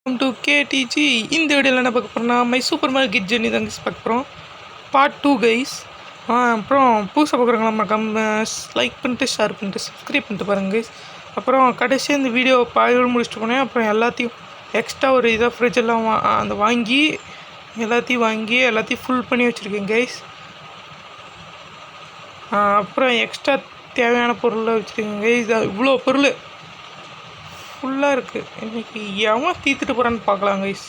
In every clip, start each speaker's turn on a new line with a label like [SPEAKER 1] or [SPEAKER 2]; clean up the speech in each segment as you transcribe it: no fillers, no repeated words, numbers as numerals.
[SPEAKER 1] Welcome to KDG. இந்த வீடியோவில் என்ன பார்க்க போகிறோம்னா மை சூப்பர் மார்க்கெட் ஜெர்னி தாங்க பார்க்க போகிறோம். Part 2 guys. அப்புறம் புதுசாக பார்க்குறவங்களா மறக்காம லைக் பண்ணிட்டு ஷேர் பண்ணிட்டு சப்ஸ்கிரைப் பண்ணிட்டு பாருங்கள் கைஸ். அப்புறம் கடைசியாக இந்த வீடியோ பாயோடு முடிச்சுட்டு போனேன். அப்புறம் எல்லாத்தையும் எக்ஸ்ட்ரா ஒரு இதாக ஃப்ரிட்ஜெல்லாம் வாங்கி எல்லாத்தையும் ஃபுல் பண்ணி வச்சுருக்கேன் கைஸ். அப்புறம் எக்ஸ்ட்ரா தேவையான பொருளை வச்சுருக்கேன் கைஸ். இவ்வளோ பொருள் ஃபுல்லாக இருக்குது. இன்றைக்கி எவன் தீர்த்துட்டு போகிறான்னு பார்க்கலாம் கைஸ்.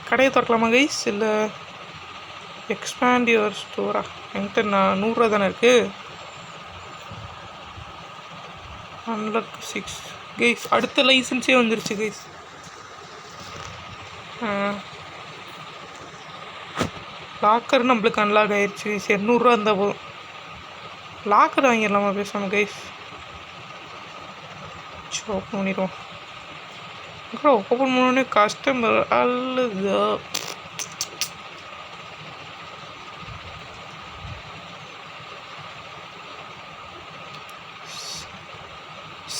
[SPEAKER 1] கடையை திறக்கலாமா கைஸ், இல்லை எக்ஸ்பேண்ட் யுவர் ஸ்டோரா? என்கிட்ட 100 தானே இருக்குது. Unlock 6 guys. அடுத்த லைசன்ஸே வந்துருச்சு கைஸ். லாக்கர் நம்மளுக்கு அன்லாக் ஆயிடுச்சு கைஸ். 200 இருந்தால் போதும். லாக்கர் வாங்கிடலாமா பேசாமல் கைஸ்? ஓப்பன் பண்ணிடுவோம். அப்புறம் ஓப்பன் பண்ணோடனே கஸ்டமர் அல்லது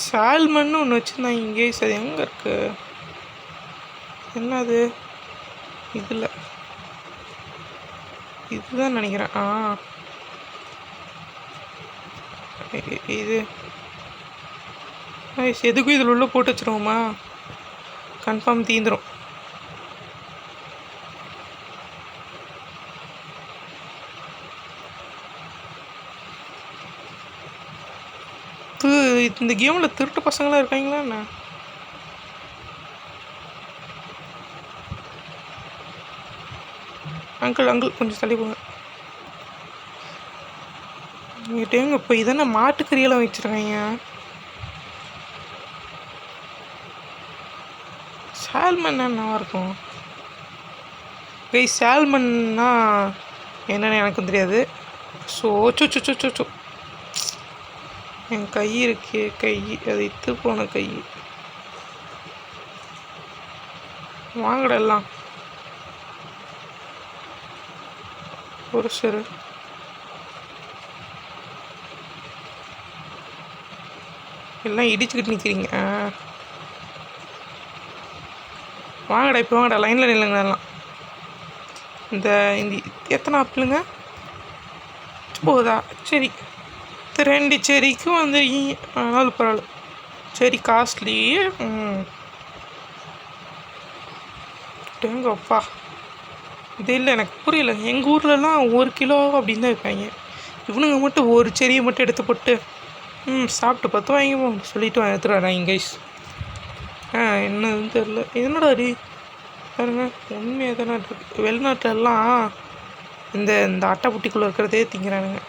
[SPEAKER 1] சால்மன்னு ஒன்று வச்சுருந்தாங்க இங்கே. அது எங்கே இருக்கு? என்னது? இதில் இதுதான் நினைக்கிறேன். இது எதுக்கும் இதில் உள்ள போட்டு வச்சுருவோமா? கன்ஃபார்ம் தீந்துடும். இந்த கேமில் திருட்டு பசங்களாம் இருக்காங்களா என்ன? அங்கிள் கொஞ்சம் தள்ளி போங்க. எங்க இப்போ இதானே மாட்டுக்கறியெல்லாம் வச்சுருக்காங்க. சால்மன் என்னவா இருக்கும் கைஸ்? சால்மன்னா என்னன்னு எனக்கும் தெரியாது. ஸோ சோ என் கை இருக்கே, கை அது இத்து போன கை. வாங்கடா எல்லாம் ஒரு சரி. எல்லாம் இடிச்சுக்கிட்டு நிற்கிறீங்க. வாங்கடா இப்போ வாங்கடா, லைனில் நில்லுங்க எல்லாம். இந்த எத்தனை ஆப்பிளுங்க போகுதா? சரி, 2 செரிக்கும் வந்து நாலு பரவாயில்ல. சரி காஸ்ட்லி. எங்கப்பா இது இல்லை, எனக்கு புரியல. எங்கள் ஊர்லலாம் 1 கிலோ அப்படின்னு தான் வைப்பாங்க. இவனுங்க மட்டும் ஒரு செரியை மட்டும் எடுத்து போட்டு சாப்பிட்டு 10 வாங்கி சொல்லிட்டு எடுத்துகிட்டு வராங்க கைஸ். என்னதுன்னு தெரில. என்னடா அடி பாருங்க, உண்மையாக தானே இருக்குது. வெளிநாட்டிலலாம் இந்த அட்டைப்புட்டிக்குள்ளே இருக்கிறதே திங்கிறானுங்க.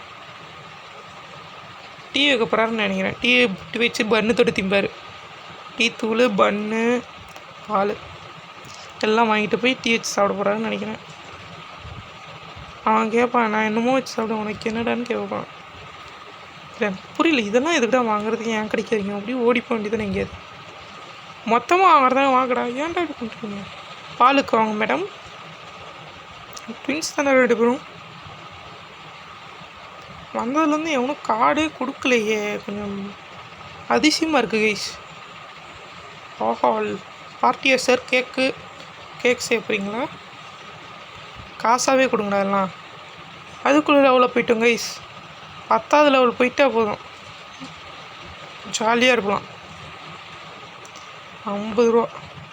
[SPEAKER 1] டீ வைக்க போகிறாருன்னு நினைக்கிறேன். டீ வச்சு பன்னு தொட்டு திம்பார். டீ தூள், பன்னு, பால் எல்லாம் வாங்கிட்டு போய் டீ வச்சு சாப்பிட போகிறாருன்னு நினைக்கிறேன். அவன் கேட்பான், நான் என்னமோ வச்சு சாப்பிடுவேன், உனக்கு என்னடான்னு கேட்பான். இல்லை புரியல, இதெல்லாம் எதுக்கிட்ட வாங்குறதுக்கு ஏன் கிடைக்காதீங்க? அப்படியே ஓடிப்போ வேண்டியதானே எங்கேயாவது. மொத்தமாக வாங்குறதாங்க வாங்கடா, ஏன்டா இப்படி பண்ணுறீங்க? பாலுக்கு வாங்க மேடம். ட்வின்ஸ் தானே 2 பேரும். வந்ததுலேருந்து எவனும் கார்டே கொடுக்கலையே, கொஞ்சம் அதிசயமாக இருக்குது கைஸ். ஓஹால் பார்ட்டியா சார்? கேக் சேர்ப்புறீங்களா? காசாகவே கொடுங்கடா எல்லாம். அதுக்குள்ளே லெவலில் போயிட்டோம் கைஸ். 10வது லெவல் போயிட்டா போதும், ஜாலியாக இருக்கலாம். 50 ரூபா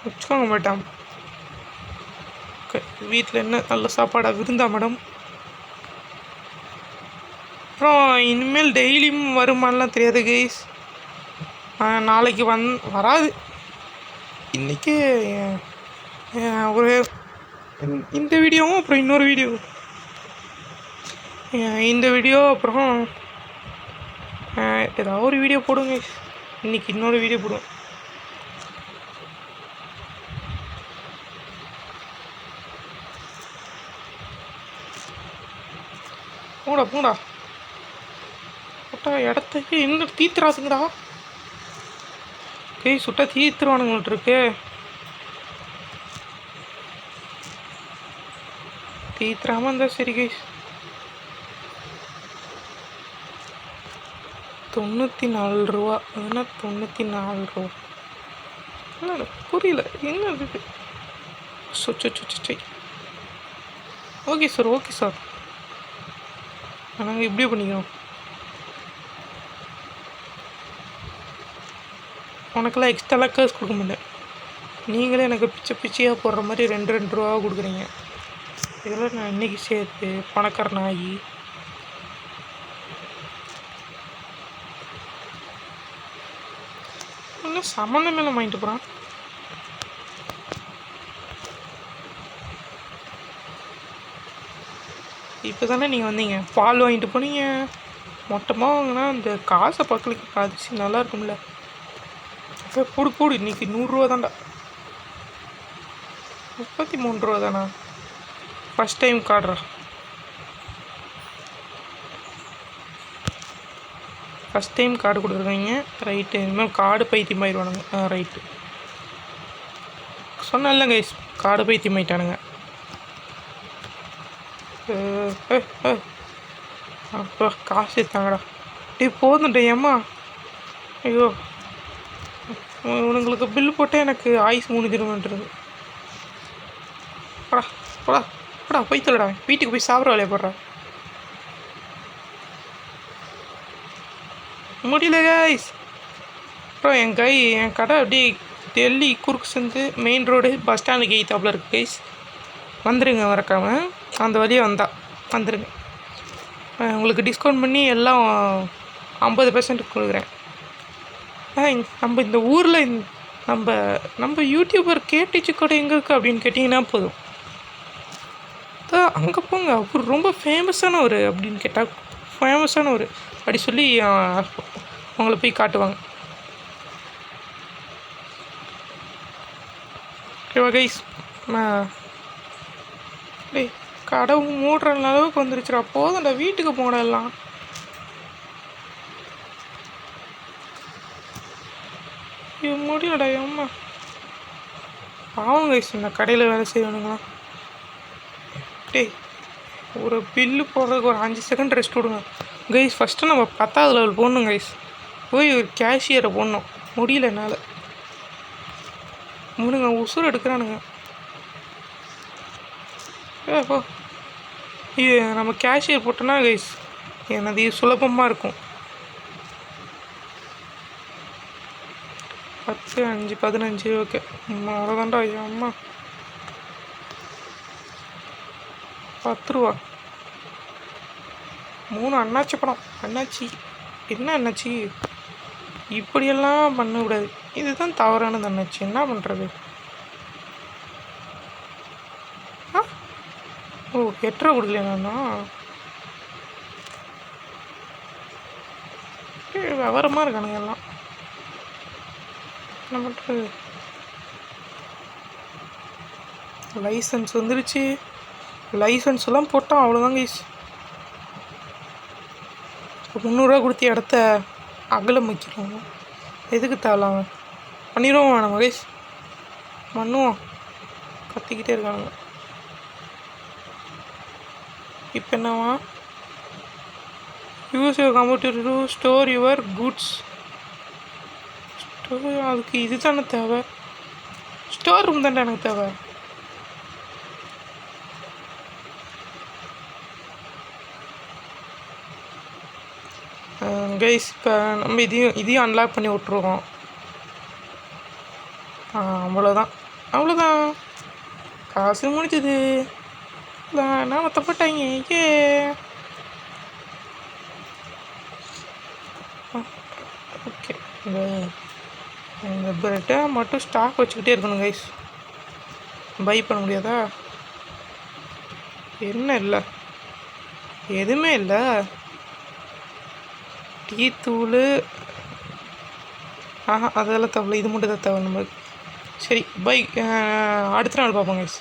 [SPEAKER 1] வச்சுக்கோங்க மேடம். ஓகே, வீட்டில் என்ன நல்ல சாப்பாடாக விருந்தா மேடம்? அப்புறம் இனிமேல் டெய்லியும் வருமானலாம் தெரியாது கைஸ். நாளைக்கு வராது. இன்றைக்கி ஒரு இந்த வீடியோவும் அப்புறம் இன்னொரு வீடியோ, இந்த வீடியோ அப்புறம் ஏதாவது ஒரு வீடியோ போடுங்க. இன்றைக்கி இன்னொரு வீடியோ போடுவேன். போடா போடா சுட்டா இடத்துக்கு இன்னும் தீத்துறாதுங்கடா. சுட்டா தீத்துருவானுங்கள்ட்ட இருக்கு. தீத்துறாமல் இருந்தால் சரி கைஸ். 94 ரூபா. அதுனா 94 ரூபா. இல்லை எனக்கு புரியல என்ன இது. சொச்சை. ஓகே சார் நாங்கள் இப்படியே பண்ணிக்கிறோம். உனக்கெல்லாம் எக்ஸ்ட்ராலாம் கேர்ஸ் கொடுக்க முடியல. நீங்களே எனக்கு பிச்சையாக போடுற மாதிரி 2 ரூபா கொடுக்குறீங்க. இதெல்லாம் நான் இன்றைக்கி சேர்த்து பணக்காரன் ஆகி இன்னும் சம்மந்தமே வாங்கிட்டு போகிறான். இப்போ தானே நீங்கள் வந்தீங்க, பால் வாங்கிட்டு போனீங்க. மொத்தமாக வாங்கினா அந்த காசை பக்கத்துக்கு காய்ச்சி நல்லா இருக்கும்ல. போடு இன்றைக்கி 100 ரூபா தான்டா. 33 ரூபா தானா? ஃபஸ்ட் டைம் கார்டுறா. ஃபஸ்ட் டைம் கார்டு கொடுத்துருக்காங்க. ரைட்டு, இனிமேல் கார்டு பைத்தியமாயிடுவானுங்க. ரைட்டு சொன்னல கைஸ், கார்டு பைத்தியமாயிட்டானுங்க. அப்போ காசு எடுத்தாங்கடா. போதும்டே ஏம்மா. ஐயோ, உங்களுக்கு பில்லு போட்டால் எனக்கு ஆயுஸ் முடிஞ்சிருமன்றது. போடா போய்த்தலடா, வீட்டுக்கு போய் சாப்பிட்ற வேலையை போடுறேன். முடியல கைஸ். அப்புறம் என் கடை அப்படியே டெல்லி குறுக்கு சேர்ந்து மெயின் ரோடு பஸ் ஸ்டாண்டுக்கு எய்த்தாப்பில் இருக்குது கைஸ். வந்துடுங்க மறக்காமல், அந்த வழியாக வந்துடுங்க. உங்களுக்கு டிஸ்கவுண்ட் பண்ணி எல்லாம் 50% கொடுக்குறேன். நம்ம இந்த ஊரில் நம்ம யூடியூபர் கேடிச்சு கடை எங்கே இருக்குது அப்படின்னு கேட்டிங்கன்னா போதும். அங்கே போங்க, அவர் ரொம்ப ஃபேமஸானவர் அப்படின்னு கேட்டால் ஃபேமஸானவர் அப்படி சொல்லி அவங்கள போய் காட்டுவாங்க. ஓகேவா கைஸ்? டேய் கடை மூடுற அளவுக்கு வந்துருச்சுடா. போதும்டா, வீட்டுக்கு போங்கடா எல்லாம். இது முடியலடா அம்மா. பாவம் கைஸ், இந்த கடையில் வேலை செய்யணுங்களா. டேய் ஒரு பில்லு போடுறதுக்கு ஒரு 5 செகண்ட் ரெஸ்ட் விடுங்க கைஸ். ஃபஸ்ட்டு நம்ம 10வது லெவல் போடணும் கைஸ். போய் ஒரு கேஷியரை போடணும். முடியல என்னால். முன்னுங்க உசுறு எடுக்கிறானுங்க. போ. இது நம்ம கேஷியர் போட்டோன்னா கைஸ் எனது சுலபமாக இருக்கும். 10, 5, 15. ஓகே, அவ்வளோதான்டா. ஐயா அம்மா, 10 ரூபா. 3 அண்ணாச்சி படம். அண்ணாச்சி என்ன அண்ணாச்சி, இப்படியெல்லாம் பண்ணக்கூடாது. இதுதான் தவறானது அண்ணாச்சி. என்ன பண்ணுறது? ஓ 8 ரூபா கொடுக்கலண்ணா. விவரமாக இருக்கானுங்க எல்லாம். என்ன பண்ணுறது? லைசன்ஸ் வந்துருச்சு. லைசன்ஸ் எல்லாம் போட்டால் அவ்வளோதான் கைஸ். 300 ரூபா கொடுத்து இடத்த அகலம் வைக்கிறோம். எதுக்கு தேவலாம் பண்ணிடுவோம் நம்ம கைஸ். பண்ணுவோம். கத்திக்கிட்டே இருக்கானுங்க. இப்போ என்னவா? Use your computer to store your goods. அதுக்கு இது தானே தேவை. ஸ்டோர் ரூம் தானே எனக்கு தேவை. கைஸ் இப்போ நம்ம இதையும் அன்லாக் பண்ணி விட்ருவோம். அவ்வளோதான். காசு முடிஞ்சது. நான் மற்ற போட்டாங்க. ஓகே, இந்த பிரெட்டை மட்டும் ஸ்டாக் வச்சுக்கிட்டே இருக்கணும் கைஸ். பை பண்ண முடியாதா? என்ன இல்லை, எதுவுமே இல்லை. டீ தூள் அதெல்லாம் தேவை. இது மட்டும் தான் தேவை நம்மளுக்கு. சரி பை. அடுத்த நாள் பார்ப்போம் கைஸ்.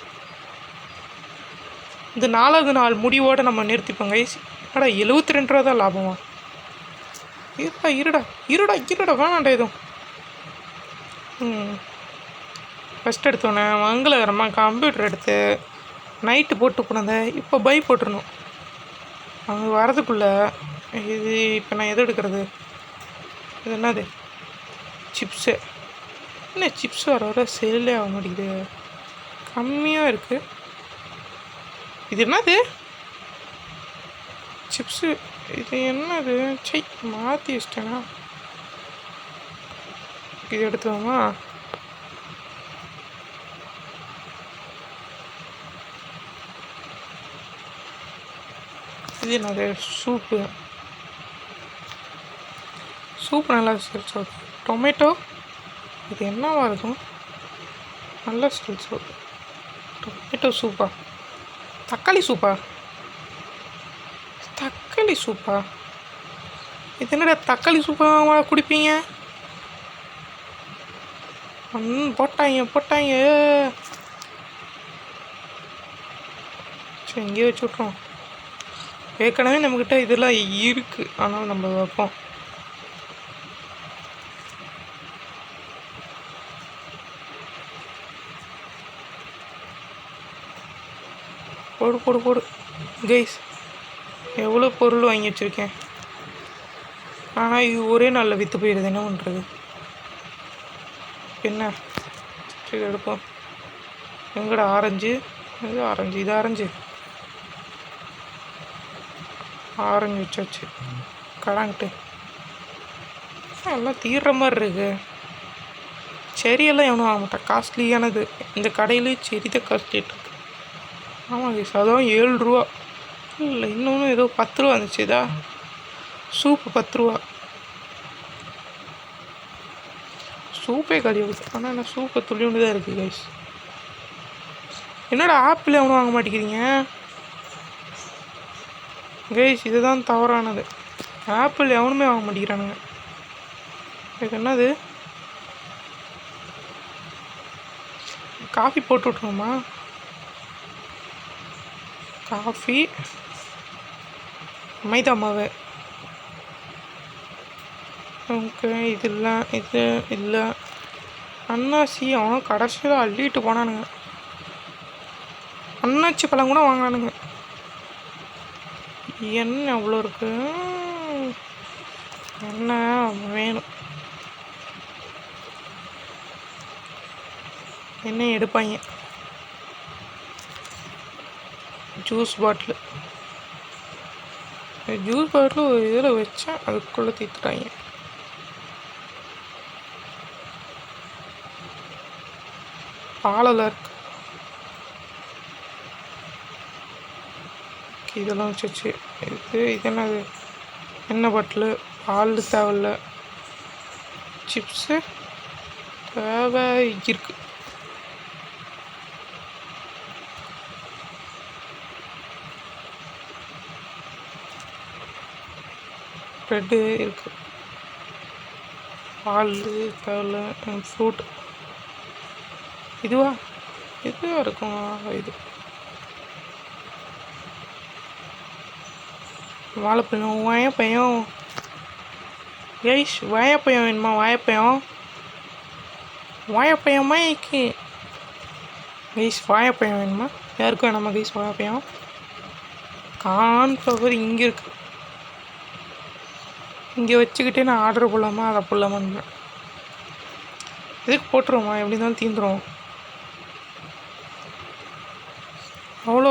[SPEAKER 1] இந்த 4வது நாள் முடிவோடு நம்ம நிறுத்திப்போம் கைஸ். 72 ரூபா தான் லாபமா? இருடா வேணாண்டா எதுவும். ஃபஸ்ட் எடுத்தோன்னே மங்களகரமாக கம்ப்யூட்டர் எடுத்து நைட்டு போட்டு போனத இப்போ பை போட்டுருணும். அவங்க வரதுக்குள்ளே இது இப்போ நான் எது எடுக்கிறது? இது என்னது? சிப்ஸு. என்ன சிப்ஸ் வர வர சேலே ஆக மாட்டேங்குது, கம்மியாக இருக்குது. இது என்னது சிப்ஸு? இது என்னது? சை, மாற்றி வச்சிட்டேனா? இது எடுத்துவோமா? இது என்னது? சூப்பு. சூப் நல்லா ஸ்மெல்ஸ். டொமேட்டோ. இது என்னவா இருக்கும்? நல்ல ஸ்மெல்ஸ். டொமேட்டோ சூப்பா? தக்காளி சூப்பா? தக்காளி சூப்பா? இது என்னடா தக்காளி சூப்பா குடிப்பீங்க? போட்டாங்க போட்டாங்க. சரி, இங்கேயே வச்சு விட்றோம். ஏற்கனவே நம்மக்கிட்ட இதெல்லாம் இருக்குது, ஆனால் நம்ம வைப்போம். போடு போடு போடு கைஸ். எவ்வளோ பொருள் வாங்கி வச்சுருக்கேன், ஆனால் இது ஒரே நாளில் விற்று போயிடுது. என்ன பண்ணுறது? என்ன சரி எடுப்போம். எங்கடா ஆரஞ்சு? இது ஆரஞ்சு, இது ஆரஞ்சு. ஆரஞ்சு வச்சாச்சு. கடாங்கிட்டு எல்லாம் தீர்ற மாதிரி இருக்கு. செரியெல்லாம் எவனும் வாங்க மாட்டான், காஸ்ட்லியானது. இந்த கடையிலேயே செரி தான் காஸ்ட்லிட்டு இருக்கு. ஆமாம் கைஸ், அதான் 7 ரூபா. இல்லை, இன்னொன்று ஏதோ 10 ரூபா இருந்துச்சு. இதா சூப்பு 10 ரூபா. சூப்பே கழிவுது, ஆனால் என்ன சூப்பை துளியோண்டு தான் இருக்குது கைஸ். என்னடா ஆப்பிள் எவனும் வாங்க மாட்டேங்கிறீங்க கைஸ்? இதுதான் தவறானது. ஆப்பிள் எவனுமே வாங்க மாட்டேங்கிறானுங்க. இதுக்கு என்னது? காஃபி போட்டு விட்ருவோமா? காஃபி, மைதா மாவு. ஓகே, இது இல்லை, இது இல்லை. அன்னாசி அவனும் கடைசியில் அள்ளிட்டு போனானுங்க. அன்னாச்சி பழம் கூட வாங்கினானுங்க. என்ன அவ்வளோ இருக்கு? என்ன வேணும்? என்ன எடுப்பாங்க? Juice bottle. ஜூஸ் பாட்டில் ஒரு இதில் வச்சா அதுக்குள்ளே தீத்துட்டாங்க. பாலெல்லாம் இருக்கு. இதெல்லாம் வச்சு இது என்னது? எண்ணெய் பாட்டிலு. பால் தேவையில்ல. சிப்ஸு தேவை இருக்கு. ப்ரெட்டு இருக்குது. பால் தேவையில்ல. ஃப்ரூட் இதுவா? இதுவாக இருக்கும். இது வாழைப்பழம். வாழைப்பழம் கைஸ், வாழைப்பழம் வேணுமா? வாழைப்பழம், வாழைப்பழமா இருக்கு கைஸ். வாழைப்பழம் வேணுமா? யாருக்கும் வேணாமா கைஸ் வாழைப்பழம்? கார்ன்ஃப்ளவர் இங்கே இருக்குது. இங்கே வச்சுக்கிட்டே நான் ஆர்டர் போடலாமா அதை போடலாமான்னு. இதுக்கு போட்டுருவோமா? எப்படி இருந்தாலும் தீந்துடும். அவ்வளோ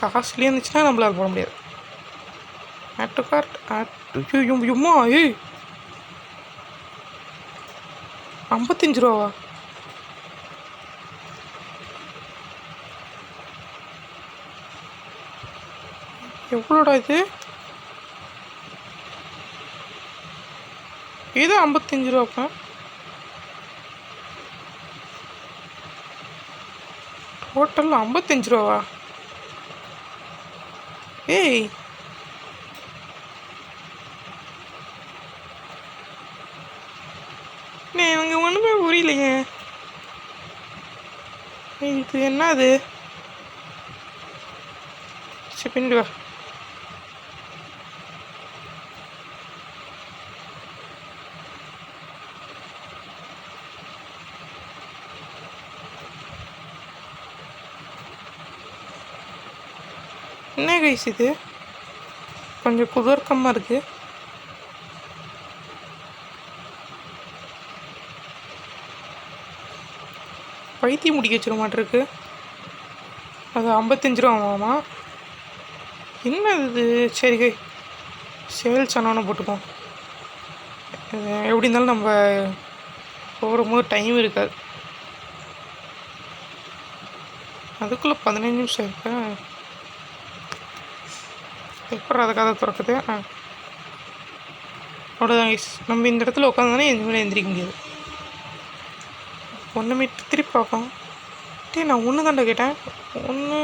[SPEAKER 1] காஸ்ட்லியாக இருந்துச்சுன்னா நம்மளால் போட முடியாது. Add to chord. ஆட் ஏய் 55 ரூபாவா? எவ்வளோடா இது? இது 55 ரூபாப்பா. டோட்டல் 55 ரூபாவா? ஏய், இவங்க ஒன்றுமே புரியலைங்க. இது என்னது? சரி, பின்னாடி வா. என்ன கைஸ் இது? கொஞ்சம் குதர்க்கமாக இருக்குது. பைத்தியம் முடிக்க வச்சிட மாட்டிருக்கு. அது 55 ரூபாவாமா. என்ன இது? சரி சேல்ஸ் ஆனவனை போட்டுப்போம். எப்படி இருந்தாலும் நம்ம போகும்போது டைம் இருக்காது. அதுக்குள்ளே 15 நிமிஷம் இருக்கா? எப்போ அதை கதை திறக்குது? அவ்வளோதான் கைஸ். நம்ம இந்த இடத்துல உட்காந்தானே எதுவுமே எந்திரிக்க முடியாது. ஒன்று திருப்பி பார்ப்போம். நான் ஒன்று தாண்டா கேட்டேன். ஒன்று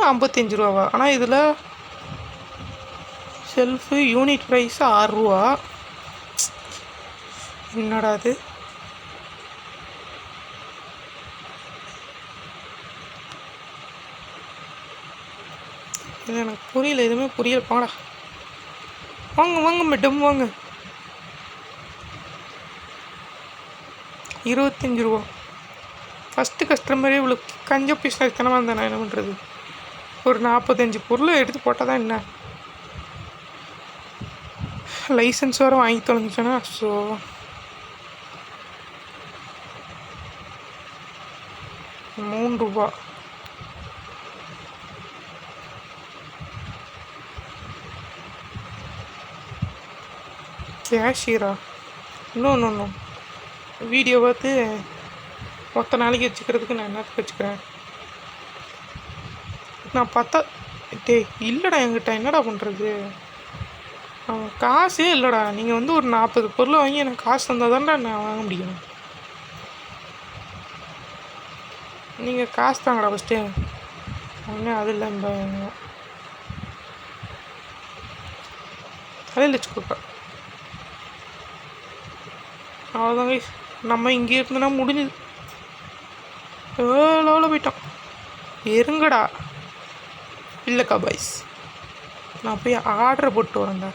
[SPEAKER 1] 55 ரூபாவா? ஆனால் இதில் ஷெல்ஃபு யூனிட் ப்ரைஸ் 6 ரூபா. என்னடா அது? இது எனக்கு புரியல, எதுவுமே புரியல. போடா, வாங்க மேடம் வாங்க. 25 ரூபா. ஃபஸ்ட்டு கஸ்டமரே இவ்வளோ கஞ்ச பீஸ் எத்தனை வந்தேன். நான் என்ன பண்ணுறது? ஒரு 45 பொருளை எடுத்து போட்டால் தான் என்ன? லைசன்ஸ் வேறு வாங்கி தொலைஞ்சிச்சேன்னா. ஸோ ₹3. கேஷியரா? இன்னும் வீடியோ பார்த்து மொத்த நாளைக்கு வச்சுக்கிறதுக்கு நான் என்னத்துக்கு வச்சுக்கிறேன்? நான் பார்த்தா இல்லைடா, என்கிட்ட என்னடா பண்ணுறது? காசே இல்லைடா. நீங்கள் ஒரு 40 பொருளை வாங்கி எனக்கு காசு தந்தால் தான்டா நான் வாங்க முடியும். நீங்கள் காசு தாங்கடா ஃபஸ்ட்டு. ஒன்றும் அது இல்லை, தலையில் வச்சு கொடுப்பா. அவ்வளோதாங்க. நம்ம இங்கே இருந்தோன்னா முடிஞ்சுது. எவ்வளோ போயிட்டோம். இருங்கடா இல்லைக்கா பாய்ஸ், நான் போய் ஆர்டர் போட்டு வரேன்டா.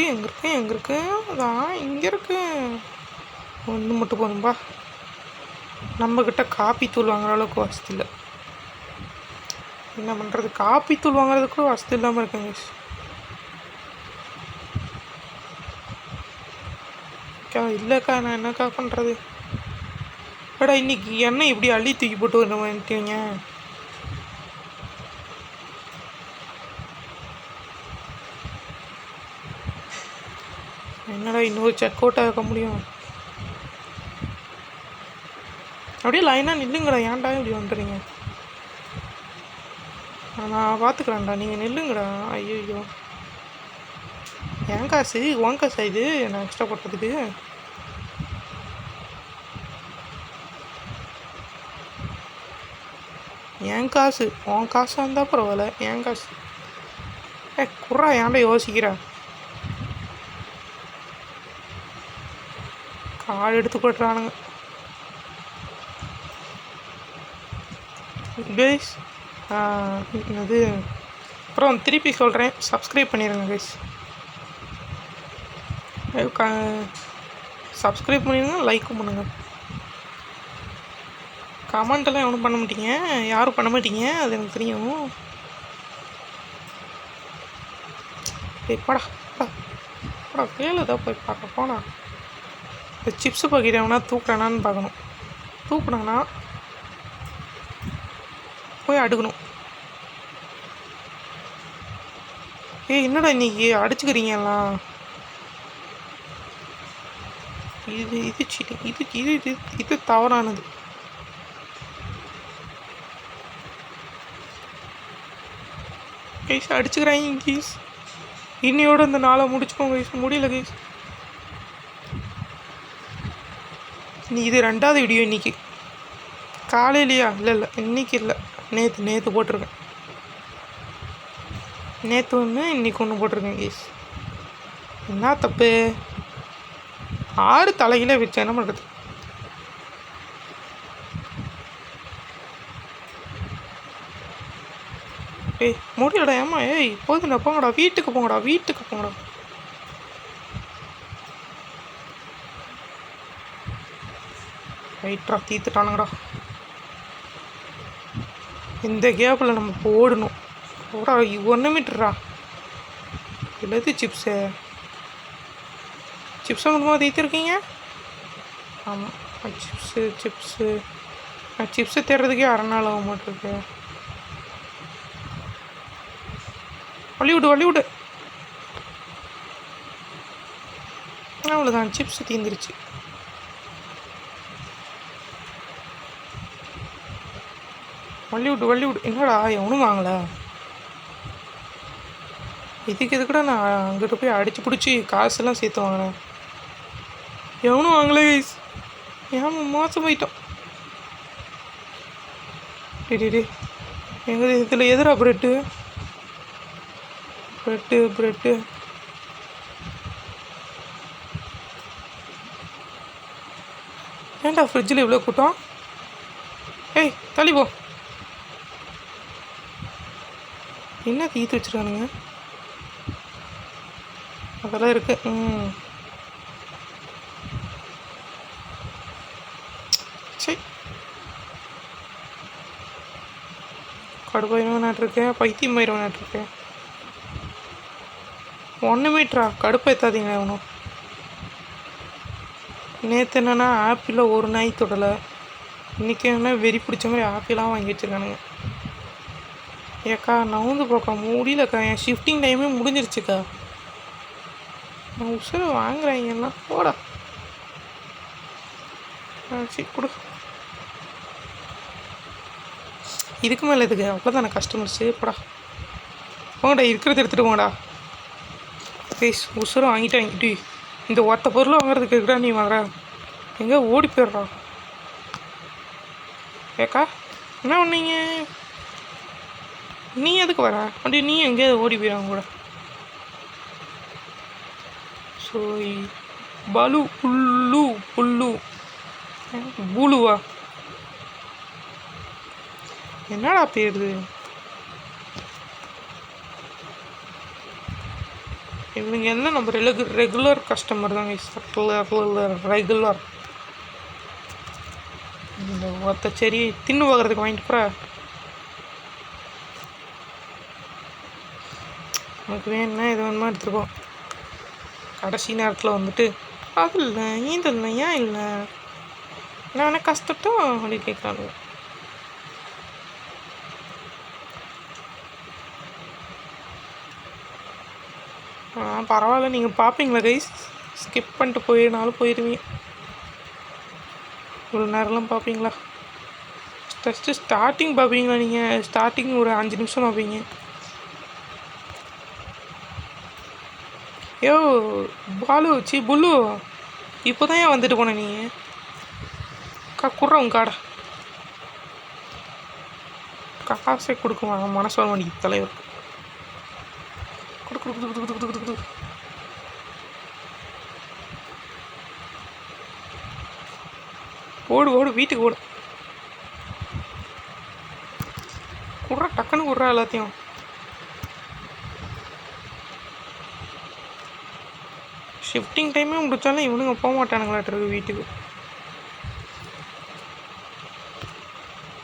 [SPEAKER 1] எங்கே இருக்கு? அதான் இங்கே இருக்கு. ஒன்று மட்டும் போதும்பா. நம்மக்கிட்ட காப்பி தூள் வாங்குற அளவுக்கு வசதி இல்லை. என்ன பண்ணுறது? காப்பி தூள் வாங்குறதுக்கும் வசதி இல்லாமல் இருக்குங்க. இல்லைக்கா, நான் என்னக்கா பண்ணுறது? ஏடா, இன்னைக்கு எண்ணெய் இப்படி அள்ளி தூக்கி போட்டு வந்துட்டீங்க. என்னடா இன்னொரு செக் அவுட் ஆக முடியும்? அப்படியே லைனாக நில்லுங்கடா. ஏன்டா இப்படி வந்துடுறீங்க? நான் பார்த்துக்கிறேன்டா, நீங்கள் நில்லுங்கடா. ஐயோ, என் காசு உன் காசா இது? நான் எக்ஸ்ட்ரா போட்டதுக்கு என் காசு. உன் காசாக இருந்தால் பரவாயில்ல, என் காசு. குறா, ஏன்டா யோசிக்கிறா? கால் எடுத்து போட்டுறானுங்க கைஸ். இது அப்புறம் திருப்பி சொல்கிறேன், சப்ஸ்கிரைப் பண்ணிடுங்க கைஸ். சப்ஸ்கிரைப் பண்ணிடுங்க, லைக்கும் பண்ணுங்கள். கமெண்ட்டெல்லாம் எவனும் பண்ண மாட்டீங்க, யாரும் பண்ண மாட்டீங்க, அது எனக்கு தெரியும். படா வேலை தான் போய் பார்க்க போனா. இந்த சிப்ஸு பாக்கெட் எவனா தூக்குறானான்னு பார்க்கணும். தூக்குனாங்கன்னா போய் அடுக்கணும். என்னடா இன்னைக்கு அடிச்சுக்கிறீங்கலாம்? இது சீட்டிங். இது தவறானது. கைஸ் அடிச்சுக்கிறாங்க கைஸ். இன்னையோட இந்த நாளை முடிச்சுக்கோங்க கைஸ். முடியல கைஸ். இது 2வது வீடியோ இன்னைக்கு காலையிலையா? இல்லை இன்னைக்கு இல்லை, நேற்று போட்டிருக்கேன். நேற்று ஒன்று இன்னைக்கு ஒன்று போட்டிருக்கேன் கைஸ். என்ன தப்பு? 6 தலையில வச்சு என்ன பண்ணுறது? முடியலடா. ஏமா போதுண்டா, போங்கடா வீட்டுக்கு போங்கடா. ரைட்ரா, தீத்துட்டானுங்கடா. இந்த கேப்பில் நம்ம போடணும். 1 மீட்டரா? இல்லது சிப்ஸு. சிப்ஸை மொத்தமாக தீர்த்திருக்கீங்க. ஆமாம், சிப்ஸு சிப்ஸு தேடுறதுக்கே அரை நாள் ஆக மாட்டிருக்கு. வள்ளிவிடு அவ்வளோதான், சிப்ஸு தீந்துருச்சு. வள்ளிவிடு என்னடா எவனும் வாங்கலை. இதுக்கு எதுக்கூட நான் அங்கிட்ட போய் அடித்து பிடிச்சி காசெல்லாம் சேர்த்து வாங்கினேன். எவனும் வாங்கலை கைஸ். ஏன் மோசம் போயிட்டோம். டே எங்கள் இதில் எதிரா ப்ரெட்டு ஏன்டா ஃப்ரிட்ஜில் இவ்வளோ கூட்டம்? ஏய் தள்ளி போ. என்ன தீர்த்து வச்சுருக்கானுங்க? அதெல்லாம் இருக்கு. சரி, கடுப்பாயிரம் நாட்டிருக்கேன், பைத்தியம் ஆயிரம் நாட்டிருக்கேன். 1 மீட்டரா? கடுப்பாய்த்தாதீங்க. ஒன்றும் நேற்று என்னென்னா ஆப்பிளில் ஒரு நாய் தொடலை. இன்றைக்கி என்ன வெறி பிடிச்ச மாதிரி ஆப்பிளாக வாங்கி வச்சுருக்கானுங்க. ஏக்கா நவுந்து போக்கா முடியலக்கா, என் ஷிஃப்டிங் டைமே முடிஞ்சிருச்சுக்கா. நான் உசுரை வாங்குறாங்கன்னா போடா. சரி கொடு. இதுக்கு மேலே எதுக்கு? அவ்வளோதானே கஸ்டமர்ஸு. போடா போங்கடா, இருக்கிறத எடுத்துகிட்டு போங்கடா. ப்ளீஸ் உசுரை வாங்கிட்டு இந்த ஒத்த பொருள் வாங்குறதுக்கு எதுடா நீ வாங்குற? எங்கே ஓடி போயிடுறா? ஏக்கா என்ன பண்ணீங்க? நீ எதுக்கு வர? அப்படி நீ எங்கேயாவது ஓடி போயிடாங்க கூட. ஸோ பாலு புல்லு பூலுவா? என்னடா பேரு? இவனுங்க எல்லாம் நம்ம ரெகுலர் கஸ்டமர் தாங்க. ரெகுலர் இந்த ஒத்த சரி தின்னு பார்க்குறதுக்கு வாங்கிட்டு போகிற. உனக்கு வேணும்னா எது வேணுமா எடுத்துருக்கோ. கடைசி நேரத்தில் வந்துட்டு அது இல்லை இது இல்லை ஏன் இல்லை நான் வேணா கஷ்டட்டும் அப்படி கேட்குறாங்க. பரவாயில்ல, நீங்கள் பார்ப்பீங்களா கைஸ்? ஸ்கிப் பண்ணிட்டு போயினாலும் போயிடுவீங்க. இவ்வளோ நேரம்லாம் பார்ப்பீங்களா? ஃபஸ்ட்டு ஸ்டார்டிங் பார்ப்பீங்களா? நீங்கள் ஸ்டார்டிங் ஒரு 5 நிமிஷம் பார்ப்பீங்க. யோ பாலு புல்லு, இப்போ தான் ஏன் வந்துட்டு போனேன் நீ? குர்ற உங்க காடை காசே கொடுக்குவாங்க. மனசு வர மாட்டேங்குது தலைவர். குடு ஓடு வீட்டுக்கு ஓடு. குடுறா டக்குன்னு குடுறா எல்லாத்தையும். ஷிஃப்டிங் டைமே முடிச்சாலும் இவனுங்க போக மாட்டானுங்களாட்டிருக்கு வீட்டுக்கு.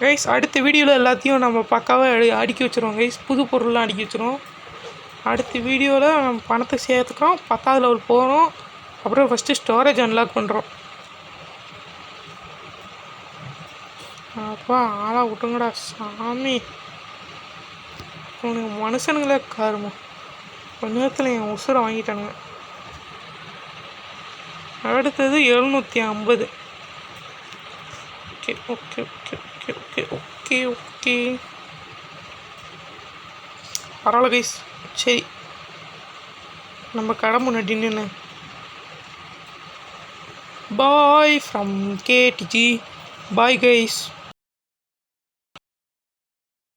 [SPEAKER 1] கைஸ் அடுத்த வீடியோவில் எல்லாத்தையும் நம்ம பக்காவாக அடுக்கி வச்சுருவோம் கைஸ். புது பொருள்லாம் அடுக்கி வச்சுருவோம். அடுத்த வீடியோவில் நம்ம பணத்தை சேர்த்துக்கிறோம். 10வது லெவல் போகிறோம். அப்புறம் ஃபஸ்ட்டு ஸ்டோரேஜ் அன்லாக் பண்ணுறோம். அப்பா ஆளாக விட்டுங்கடா சாமி. உனக்கு மனுஷனுங்களே காருமா. கொஞ்ச நேரத்தில் என் உசுரை வாங்கிட்டானுங்க. அடுத்தது 750. Okay okay okay okay okay okay okay பரவாயில்ல கைஸ். சரி நம்ம கடை முன்னாடி நின்று bye from KDG. Bye guys.